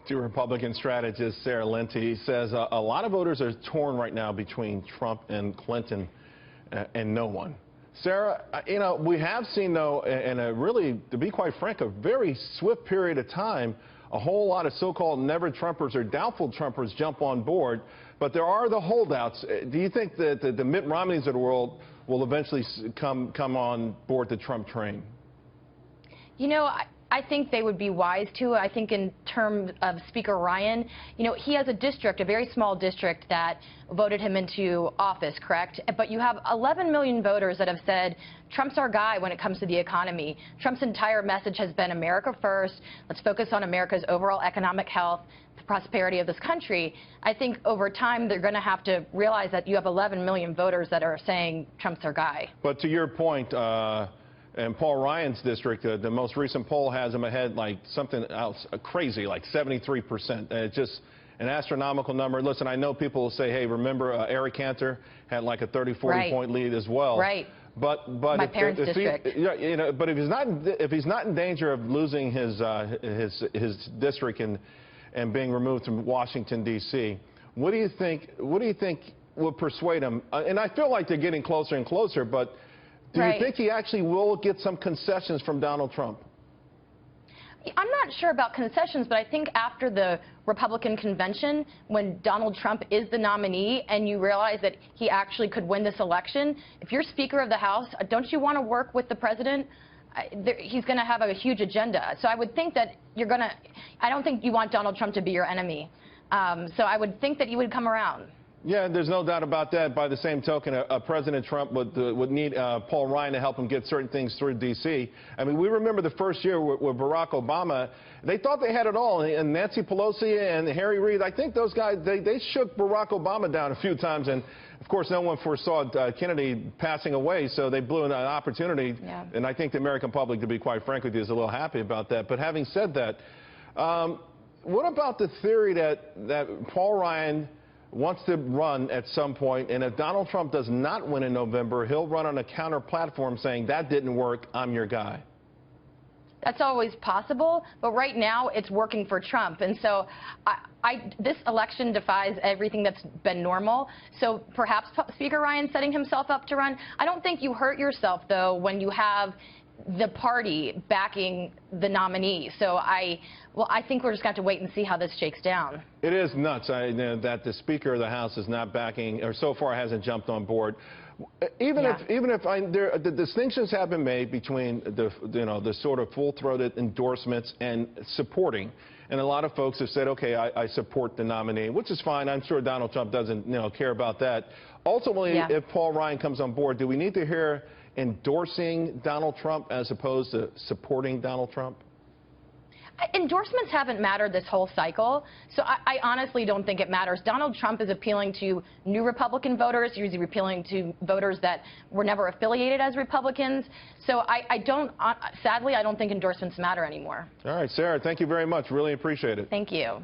To Republican strategist Sarah Lenti says a lot of voters are torn right now between Trump and Clinton and no one. Sarah, you know, we have seen, though, in a really, to be quite frank, a very swift period of time, a whole lot of so-called never-Trumpers or doubtful Trumpers jump on board. But there are the holdouts. Do you think that the Mitt Romneys of the world will eventually come on board the Trump train? You know, I think they would be wise to. I think in terms of Speaker Ryan, you know, he has a district, a very small district that voted him into office, correct? But you have 11 million voters that have said Trump's our guy when it comes to the economy. Trump's entire message has been America first. Let's focus on America's overall economic health, the prosperity of this country. I think over time they're going to have to realize that you have 11 million voters that are saying Trump's our guy. But to your point, in Paul Ryan's district, the most recent poll has him ahead like something else crazy, like 73%. It's just an astronomical number. Listen, I know people will say, hey, remember Eric Cantor had like a 30-40 point lead as well. Right. But my parents' district. But if he's not in danger of losing his district and being removed from Washington D.C., what do you think would persuade him? And I feel like they're getting closer and closer, but do you think he actually will get some concessions from Donald Trump? I'm not sure about concessions, but I think after the Republican convention, when Donald Trump is the nominee and you realize that he actually could win this election, if you're Speaker of the House, don't you want to work with the president? He's going to have a huge agenda. So I would think that I don't think you want Donald Trump to be your enemy. So I would think that he would come around. Yeah, there's no doubt about that. By the same token, President Trump would need Paul Ryan to help him get certain things through D.C. I mean, we remember the first year with Barack Obama. They thought they had it all. And Nancy Pelosi and Harry Reid, I think those guys, they shook Barack Obama down a few times. And, of course, no one foresaw Kennedy passing away, so they blew an opportunity. Yeah. And I think the American public, to be quite frank with you, is a little happy about that. But having said that, what about the theory that Paul Ryan wants to run at some point, and if Donald Trump does not win in November, he'll run on a counter platform saying, that didn't work, I'm your guy? That's always possible, but right now it's working for Trump. And so this election defies everything that's been normal. So perhaps Speaker Ryan setting himself up to run. I don't think you hurt yourself, though, when you have the party backing the nominee. So I think we're just going to have to wait and see how this shakes down. It is nuts that the Speaker of the House is not backing, or so far hasn't jumped on board. Even if the distinctions have been made between the sort of full-throated endorsements and supporting, and a lot of folks have said, okay, I support the nominee, which is fine. I'm sure Donald Trump doesn't care about that. Ultimately, if Paul Ryan comes on board, do we need to hear endorsing Donald Trump as opposed to supporting Donald Trump? Endorsements haven't mattered this whole cycle, so I honestly don't think it matters. Donald Trump is appealing to new Republican voters. He's appealing to voters that were never affiliated as Republicans. So sadly, I don't think endorsements matter anymore. All right, Sarah, thank you very much. Really appreciate it. Thank you.